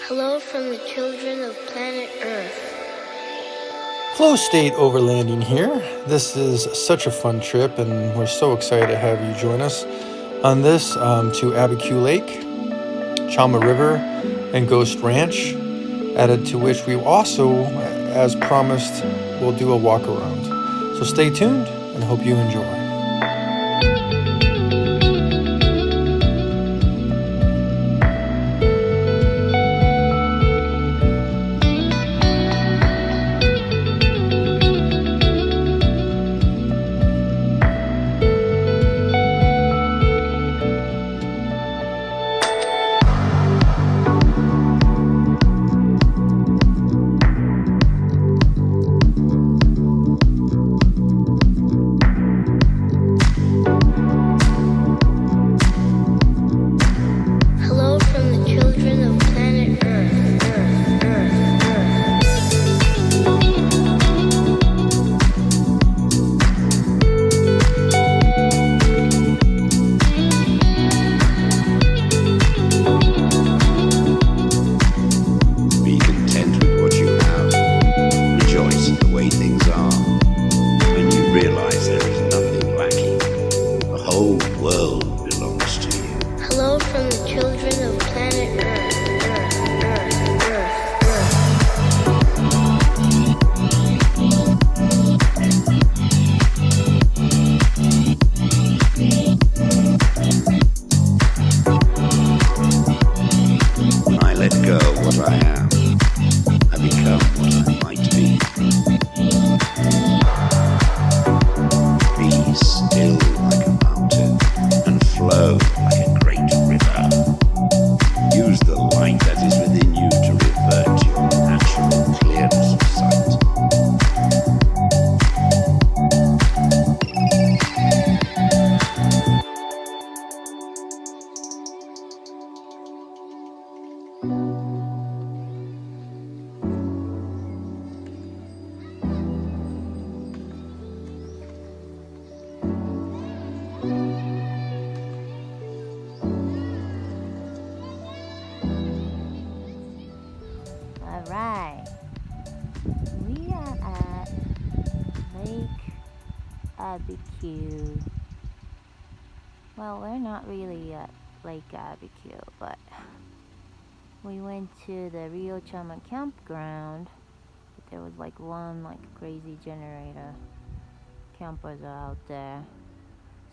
Hello from the children of planet Earth. Flow State Overlanding here. This is such a fun trip, and we're so excited to have you join us on this to Abiquiu Lake, Chama River, and Ghost Ranch, added to which we also, as promised, will do a walk around. So stay tuned and hope you enjoy. Alright, we are at Lake Abiquiu. Well, we're not really at Lake Abiquiu, but we went to the Rio Chama campground. But there was like one crazy generator. Campers are out there.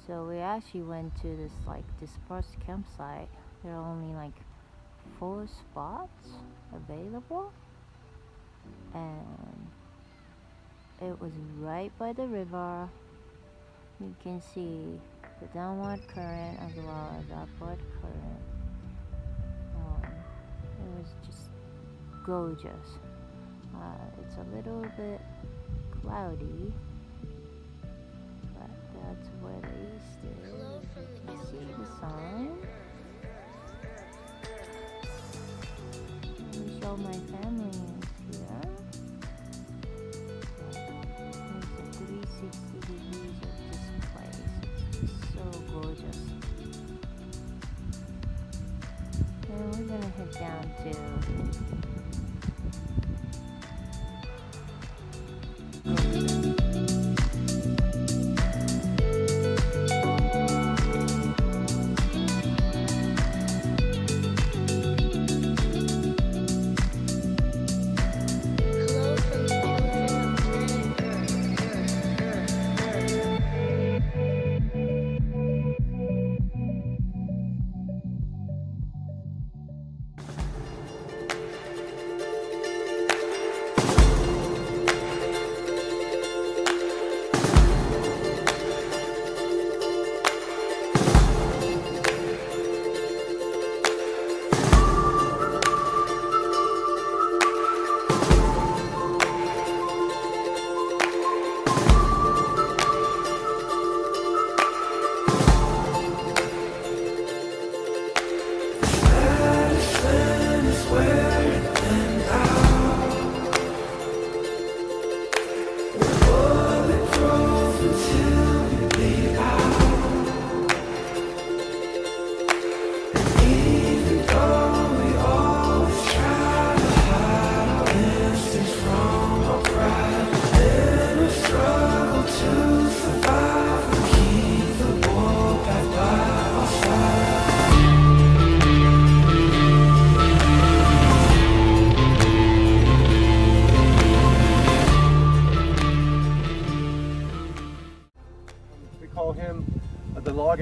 So we actually went to this dispersed campsite. There are only 4 spots available, and it was right by the river. You can see the downward current as well as upward current. It was just gorgeous. It's a little bit cloudy, but that's where the east is. You can see the sun. Show my family is here. There's a 360 degrees of this place. It's so gorgeous. And we're gonna head down to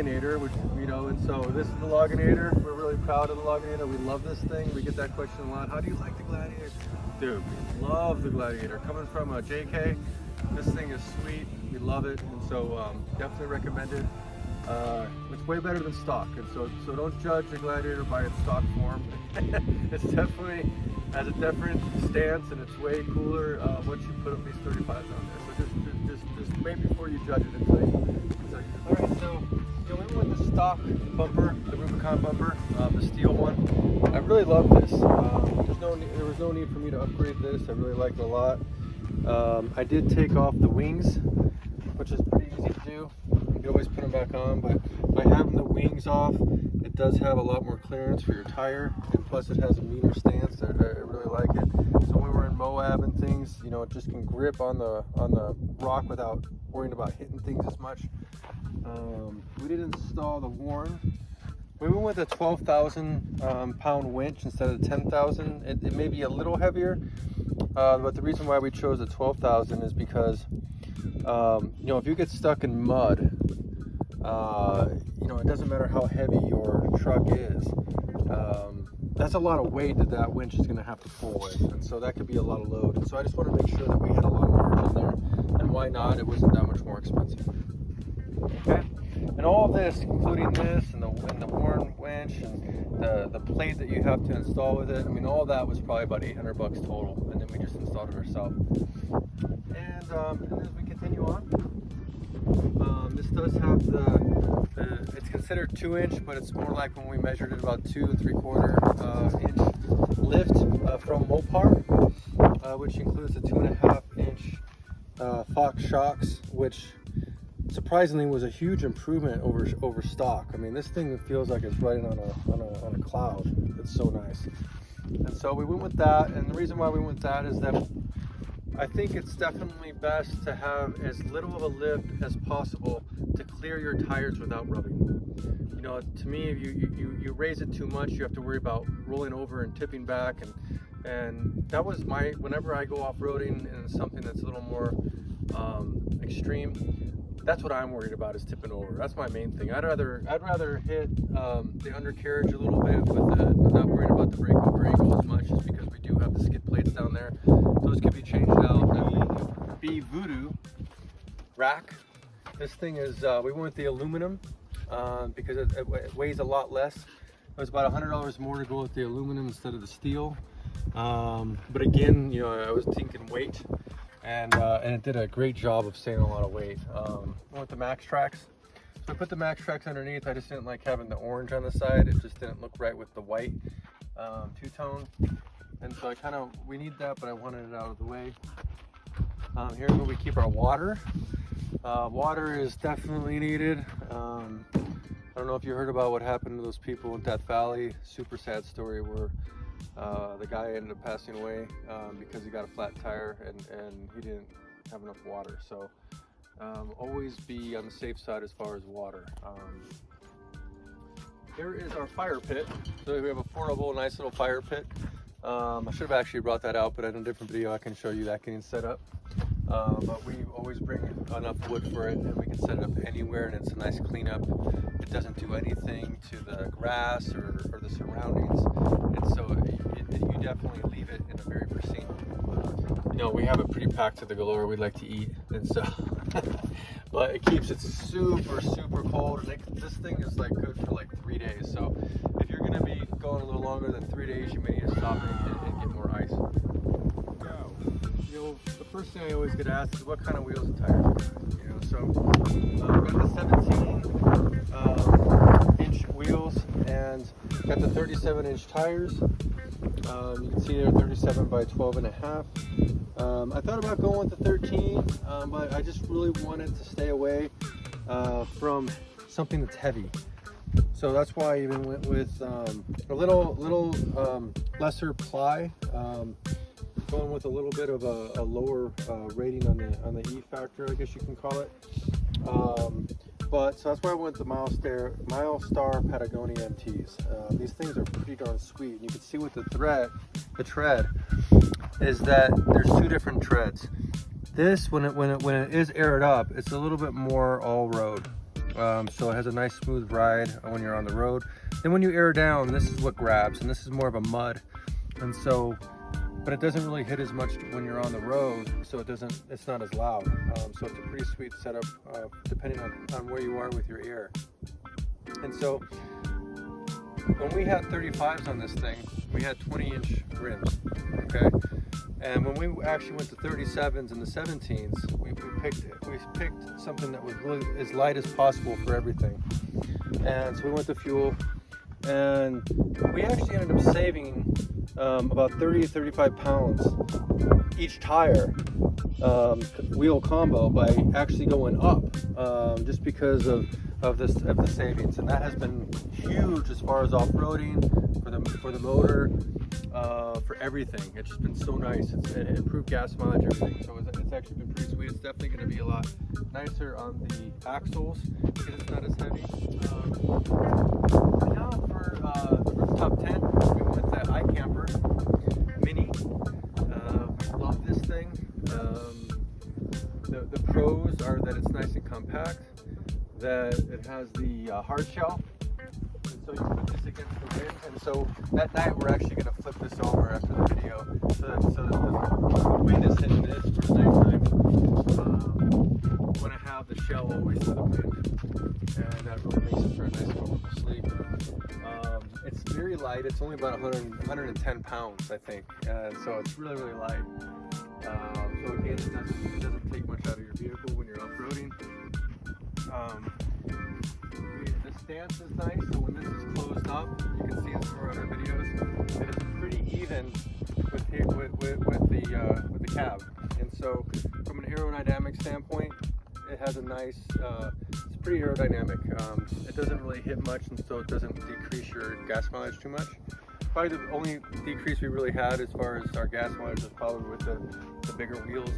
Loganator, which, you know, and so this is the Loganator. We're really proud of the Loganator. We love this thing. We get that question a lot. How do you like the Gladiator? Dude, we love the Gladiator. Coming from a JK, this thing is sweet. We love it, and so definitely recommend it. It's way better than stock, and so don't judge the Gladiator by its stock form. It's definitely has a different stance, and it's way cooler once you put up these 35s on there. So just wait before you judge it until you. All right, so we went with the stock bumper, the Rubicon bumper, the steel one. I really love this. There was no need for me to upgrade this. I really like it a lot. I did take off the wings, which is pretty easy to do. You can always put them back on, but by having the wings off, it does have a lot more clearance for your tire, and plus it has a meaner stance. I really like it. So when we were in Moab and things, you know, it just can grip on the rock without worrying about hitting things as much. We did install the Warn. We went with a 12,000 pound winch instead of the 10,000. It may be a little heavier, but the reason why we chose the 12,000 is because you know, if you get stuck in mud, you know, it doesn't matter how heavy your truck is. That's a lot of weight that winch is going to have to pull with, and so that could be a lot of load. And so I just want to make sure that we had a lot of margin there, and why not? It wasn't that much more expensive. Okay, and all of this, including this and the Warn winch and the plate that you have to install with it, I mean, all that was probably about $800 total, and then we just installed it ourselves. And as we continue on, this does have it's considered 2-inch, but it's more like when we measured it about 2 3/4 inch lift from Mopar, which includes the 2.5-inch Fox shocks, which surprisingly was a huge improvement over stock. I mean, this thing feels like it's riding on a cloud. It's so nice. And so we went with that, and the reason why we went with that is that I think it's definitely best to have as little of a lift as possible to clear your tires without rubbing. You know, to me, if you raise it too much, you have to worry about rolling over and tipping back, and that was whenever I go off-roading and something that's a little more extreme, that's what I'm worried about, is tipping over. That's my main thing. I'd rather hit the undercarriage a little bit with not worrying about the breakover angle as much, just because we do have the skid plates down there. Those could be changed out. The Voodoo rack. This thing is, we went with the aluminum because it weighs a lot less. It was about $100 more to go with the aluminum instead of the steel. But again, you know, I was thinking weight. And it did a great job of saving a lot of weight. With the Max Tracks, so I put the Max Tracks underneath. I just didn't like having the orange on the side. It just didn't look right with the white two-tone, and so we need that, but I wanted it out of the way. Here's where we keep our water. Water is definitely needed. I don't know if you heard about what happened to those people in Death Valley. Super sad story where the guy ended up passing away because he got a flat tire and he didn't have enough water. So always be on the safe side as far as water. Here is our fire pit. So we have a portable, nice little fire pit. I should have actually brought that out, but in a different video I can show you that getting set up. But we always bring enough wood for it, and we can set it up anywhere, and it's a nice cleanup. It doesn't do anything to the grass or the surroundings, and so you definitely leave it in a very pristine. You know, we have it pretty packed to the galore. We'd like to eat, and so but it keeps it super cold, and this thing is like good for like 3 days. So if you're going to be going a little longer than 3 days, you may need to stop and get more ice. You know, the first thing I always get asked is what kind of wheels and tires. You know, so got the 17-inch wheels and got the 37-inch tires. You can see they're 37 by 12.5. I thought about going with the 13, but I just really wanted to stay away from something that's heavy. So that's why I even went with a little lesser ply. Going with a little bit of a lower rating on the E factor, I guess you can call it. But so that's why I went with the Milestar Patagonia MTs. These things are pretty darn sweet. And you can see with the tread is that there's two different treads. This, when it is aired up, it's a little bit more all road. So it has a nice smooth ride when you're on the road. Then when you air down, this is what grabs, and this is more of a mud. And so, but it doesn't really hit as much when you're on the road, so it's not as loud. So it's a pretty sweet setup, depending on where you are with your air. And so when we had 35s on this thing, we had 20-inch rims, okay? And when we actually went to 37s and the 17s, we picked something that was really as light as possible for everything. And so we went to fuel, and we actually ended up saving about 30-35 pounds each tire wheel combo by actually going up, just because of the savings. And that has been huge as far as off-roading for the motor, for everything. It's just been so nice. It improved gas mileage, everything. So it's actually been pretty sweet. It's definitely going to be a lot nicer on the axles because it's not as heavy. Now for the rooftop tent, we went with that iCamper Mini. We love this thing. The pros are that it's nice and compact, that it has the hard shell, and so you put this against the wind. And so that night we're actually going to flip this over after the video, so that the wind is hitting this for nighttime. Want to have the shell always to the wind, and that really makes it for a nice comfortable sleep. It's very light. It's only about 110 pounds, I think, and so it's really, really light. So again, it doesn't take much out of your vehicle when you're off-roading. The stance is nice, so when this is closed up, you can see this from our other videos, it is pretty even with the cab. And so from an aerodynamic standpoint, it has a nice, it's pretty aerodynamic. It doesn't really hit much, and so it doesn't decrease your gas mileage too much. Probably the only decrease we really had as far as our gas mileage was probably with the bigger wheels,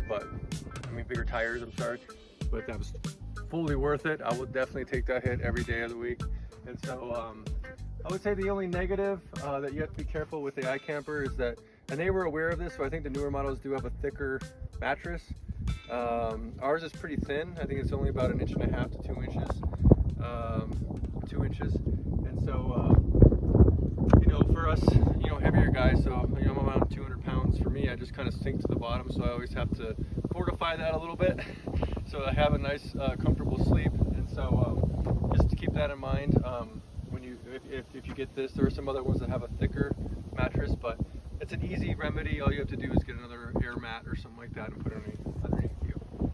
bigger tires, I'm sorry. But that was fully worth it. I would definitely take that hit every day of the week. And so I would say the only negative that you have to be careful with the iCamper is that, and they were aware of this, so I think the newer models do have a thicker mattress. Ours is pretty thin. I think it's only about 1.5 to 2 inches. 2 inches. And so, for us, heavier guys, so, I'm around 200 pounds. For me, I just kind of sink to the bottom, so I always have to fortify that a little bit so I have a nice, comfortable sleep. And so, just to keep that in mind, if you get this, there are some other ones that have a thicker mattress, but it's an easy remedy. All you have to do is get another air mat or something like that and put it underneath you.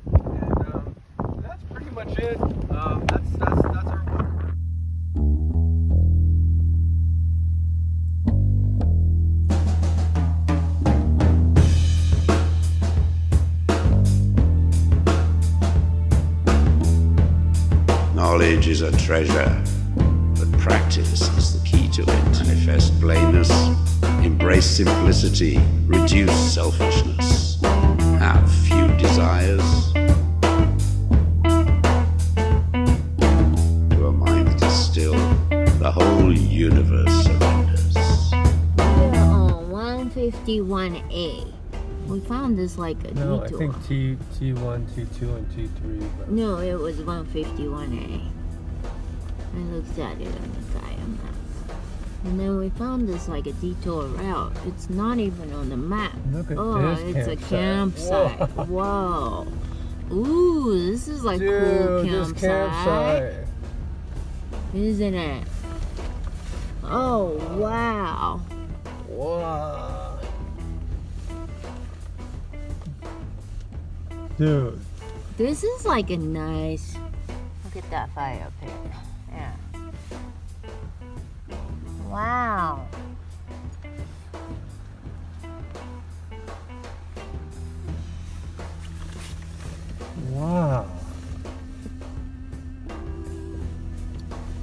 And that's pretty much it. That's our one. Knowledge is a treasure, but practice is the key to it. Manifest plainness, embrace simplicity, reduce selfishness, have few desires. To a mind that is still, the whole universe surrenders. We're on 151A. We found this like a detour. No, I think T1, T2, and T3. But... No, it was 151A. I looked at it on the Gaia map. And then we found this like a detour route. It's not even on the map. Look at this it's campsite. A campsite. Whoa. Ooh, this is like cool campsite. This campsite. Isn't it? Oh, wow. Wow. Dude. This is like a nice... Look at that fire up here. Yeah. Wow. Wow.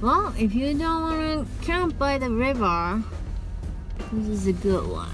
Well, if you don't want to camp by the river, this is a good one.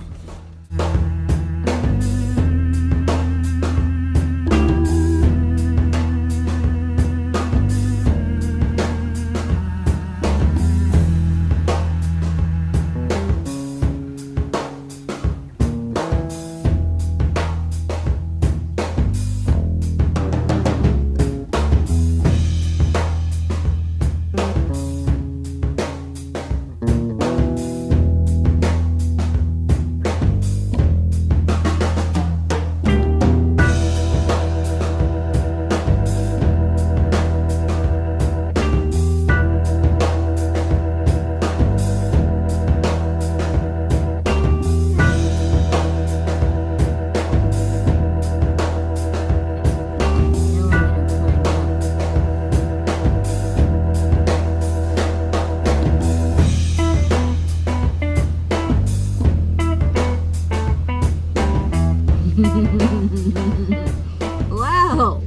Wow.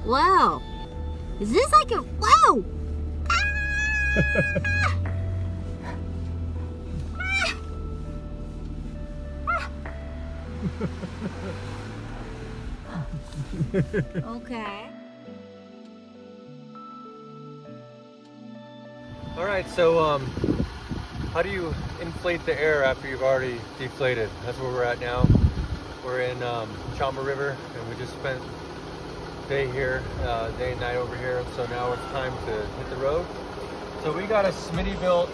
Wow. Is this like a... Wow. Okay. All right, so how do you inflate the air after you've already deflated? That's where we're at now. We're in Chama River, and we just spent day here, day and night over here. So now it's time to hit the road. So we got a Smitty-built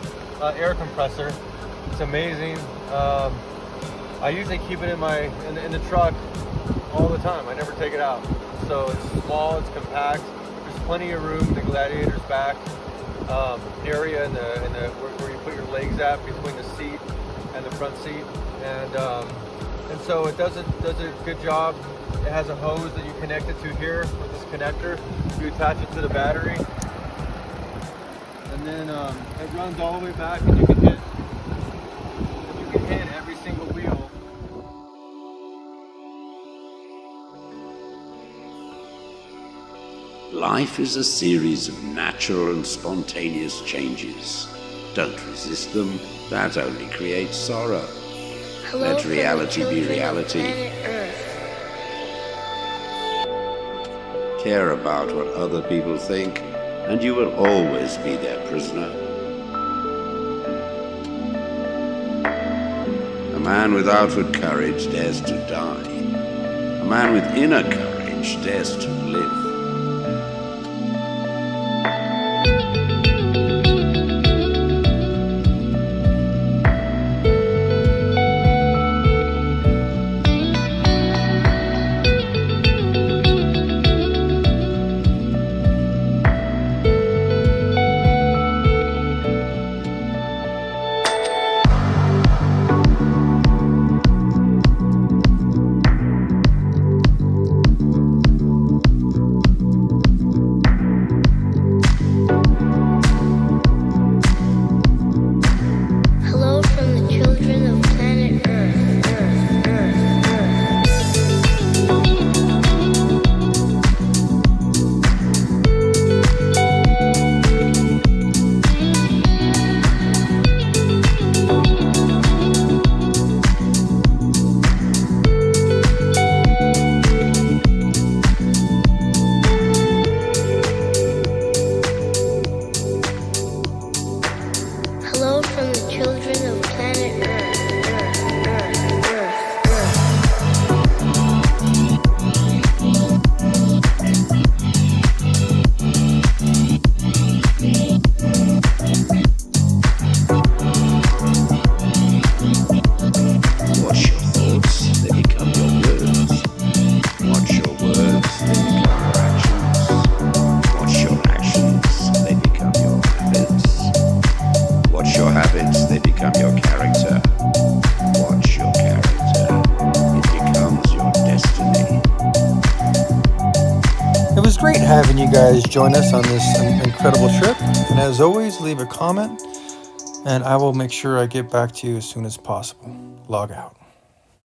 air compressor. It's amazing. I usually keep it in the truck all the time. I never take it out. So it's small, it's compact. There's plenty of room in the Gladiator's back area in the where you put your legs at between the seat and the front seat, and so it does a good job. It has a hose that you connect it to here with this connector. You attach it to the battery, and then it runs all the way back, and you can hit every single wheel. Life is a series of natural and spontaneous changes. Don't resist them, that only creates sorrow. Hello Let from reality the be children of reality. planet Earth. Care about what other people think, and you will always be their prisoner. A man with outward courage dares to die. A man with inner courage dares to live. Hello from the children of planet Earth. Earth, Earth, Hello from the children of planet Earth. Earth, Earth, Earth, Earth. Watch your thoughts, they become your words. Watch your words, they become your actions. Watch your actions, they become your habits. Watch your habits, they become your character. Watch your character, it becomes your destiny. It was great having you guys join us on this incredible trip. And as always, leave a comment, and I will make sure I get back to you as soon as possible. Log out.